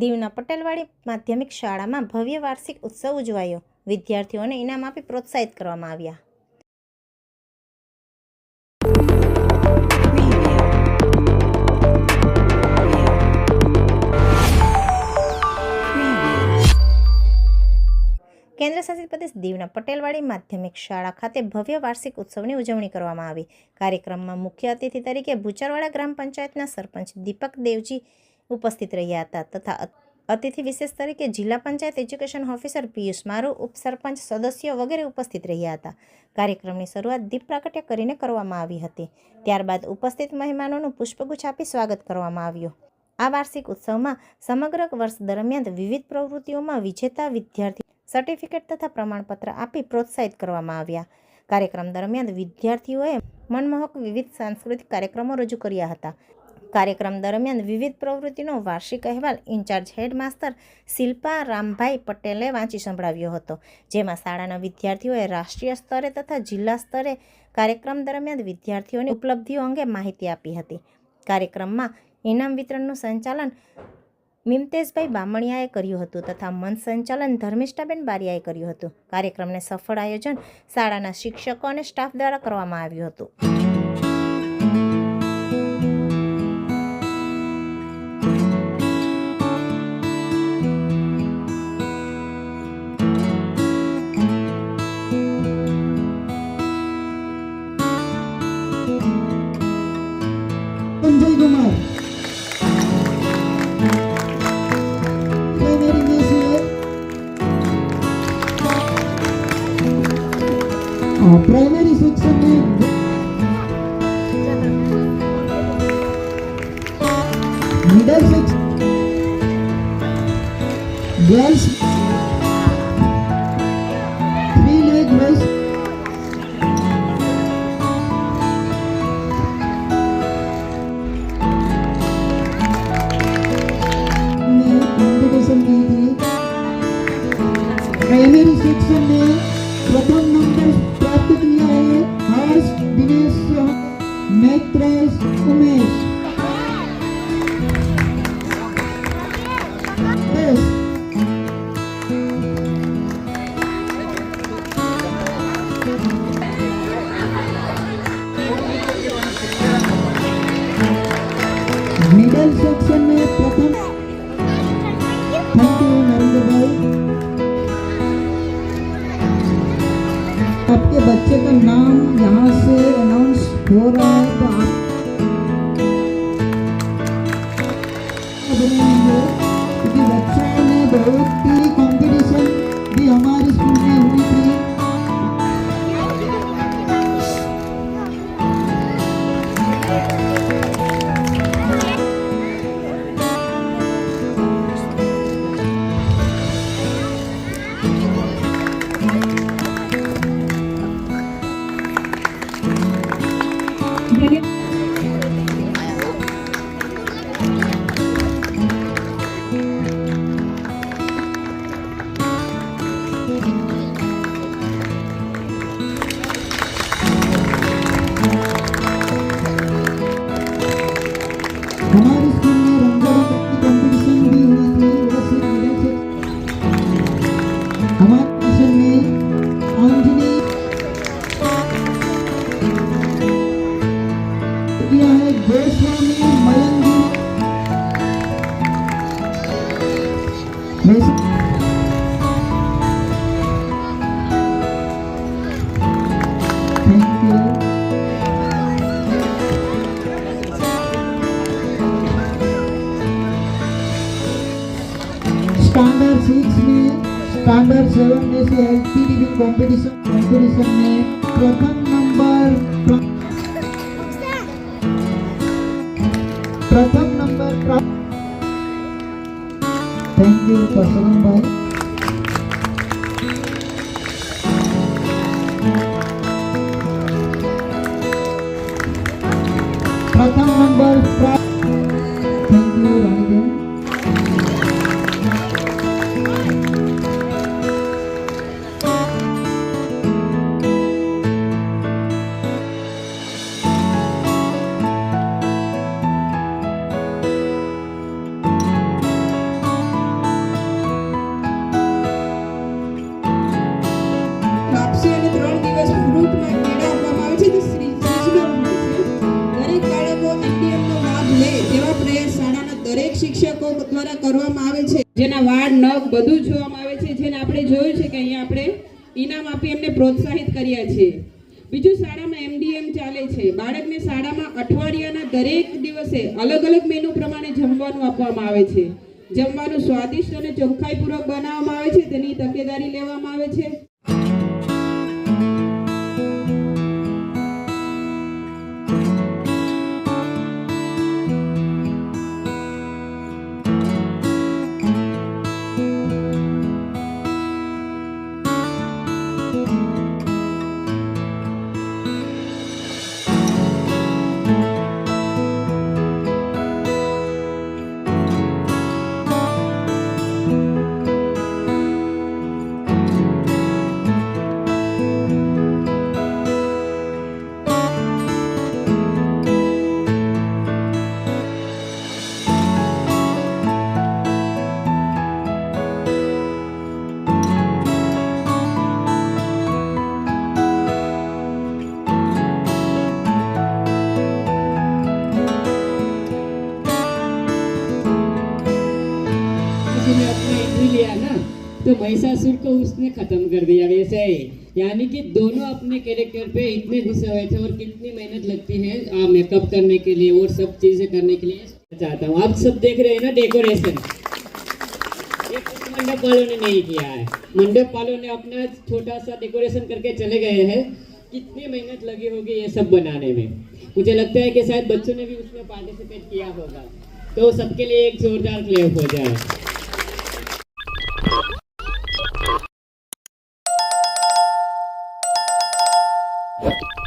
દીવના પટેલવાડી માધ્યમિક શાળામાં ભવ્ય વાર્ષિક ઉત્સવ ઉજવાયો. વિદ્યાર્થીઓને ઇનામ આપી પ્રોત્સાહિત કરવામાં આવ્યા. કેન્દ્ર શાસિત પ્રદેશ દીવના પટેલવાડી માધ્યમિક શાળા ખાતે ભવ્ય વાર્ષિક ઉત્સવની ઉજવણી કરવામાં આવી. કાર્યક્રમમાં મુખ્ય અતિથિ તરીકે ભૂચરવાડા ગ્રામ પંચાયતના સરપંચ દીપક દેવજી ઉપસ્થિત રહ્યા હતા તથા અતિથિ વિશેષ તરીકે જિલ્લા પંચાયત એજ્યુકેશન ઓફિસર પિયુષ મારુ, ઉપસરપંચ સદસ્યો વગેરે ઉપસ્થિત રહ્યા હતા. કાર્યક્રમની શરૂઆત દીપ પ્રાગટ્ય કરીને કરવામાં આવી હતી. ત્યારબાદ ઉપસ્થિત મહેમાનોનું પુષ્પગુચ્છ આપી સ્વાગત કરવામાં આવ્યું. આ વાર્ષિક ઉત્સવમાં સમગ્ર વર્ષ દરમિયાન વિવિધ પ્રવૃત્તિઓમાં વિજેતા વિદ્યાર્થી સર્ટિફિકેટ તથા પ્રમાણપત્ર આપી પ્રોત્સાહિત કરવામાં આવ્યા. કાર્યક્રમ દરમિયાન વિદ્યાર્થીઓએ મનમોહક વિવિધ સાંસ્કૃતિક કાર્યક્રમો રજૂ કર્યા હતા. કાર્યક્રમ દરમિયાન વિવિધ પ્રવૃત્તિનો વાર્ષિક અહેવાલ ઇન્ચાર્જ હેડમાસ્ટર શિલ્પા રામભાઈ પટેલે વાંચી સંભળાવ્યો હતો, જેમાં શાળાના વિદ્યાર્થીઓએ રાષ્ટ્રીય સ્તરે તથા જિલ્લા સ્તરે કાર્યક્રમ દરમિયાન વિદ્યાર્થીઓની ઉપલબ્ધિઓ અંગે માહિતી આપી હતી. કાર્યક્રમમાં ઇનામ વિતરણનું સંચાલન મિમતેશભાઈ બામણિયાએ કર્યું હતું તથા મંચ સંચાલન ધર્મિષ્ઠાબેન બારિયાએ કર્યું હતું. કાર્યક્રમને સફળ આયોજન શાળાના શિક્ષકો અને સ્ટાફ દ્વારા કરવામાં આવ્યું હતું. प्राइमरी सेक्शन में middle section girls 3 leg wise competition की थी. प्राइमरी सेक्शन में प्रथम नंबर प्राप्त किया है हर्ष दिनेश मैत्रेश उमेश. मिडिल सेक्शन में प्रथम थैंक यू नरेंद्र भाई. आपके बच्चे का नाम यहाँ से अनाउंस हो रहा है तो आप बनाएंगे क्योंकि बच्चों ने बहुत ही कंपटीशन भी हमारे स्कूल में हुई थी. हमारे स्कूल में रंगोली कंपटीशन भी हुआ थी. वैसे मिडिल से हमारे स्कूल में अंजलि किया है गोस्वामी मयंगी. वैसे थैंक यू. स्टैंडर्ड 6 में स्टैंडर्ड 7 में से एलपीडीबी कंपटीशन में प्रथम नंबर प्राप्त. थैंक यू प्रसन्न भाई. प्रथम नंबर प्राप्त. थैंक यू रानी. પ્રયાસ શાળાના દરેક શિક્ષકો દ્વારા કરવામાં આવે છે, જેના વાળ નખ બધું જ જોવામાં આવે છે, જેને આપણે જોયું છે કે અહીંયા આપણે ઇનામ આપી એમને પ્રોત્સાહિત કર્યા છે. બીજું, શાળામાં MDM ચાલે છે. બાળકને શાળામાં અઠવાડિયાના દરેક દિવસે અલગ અલગ મેનુ પ્રમાણે જમવાનું આપવામાં આવે છે. જમવાનું સ્વાદિષ્ટ અને ચોખ્ખાઈપૂર્વક બનાવવામાં આવે છે, તેની તકેદારી લેવામાં આવે છે. ने अपना एंट्री लिया ना, तो महिषासुर को उसने खत्म कर दिया वैसे ही. यानी कि दोनों अपने कैरेक्टर पे इतने घुसे हुए थे और कितनी मेहनत लगती है मेकअप करने के लिए और सब चीजें करने के लिए. चाहता हूँ आप सब देख रहे हैं ना डेकोरेशन, ये कुछ मंडप वालों ने नहीं किया है. मंडप वालों ने अपना छोटा सा डेकोरेशन करके चले गए हैं. कितनी मेहनत लगी होगी ये सब बनाने में. मुझे लगता है कि शायद बच्चों ने भी उसमें पार्टिसिपेट किया होगा. तो सबके लिए एक जोरदार क्लैप हो जाए. What?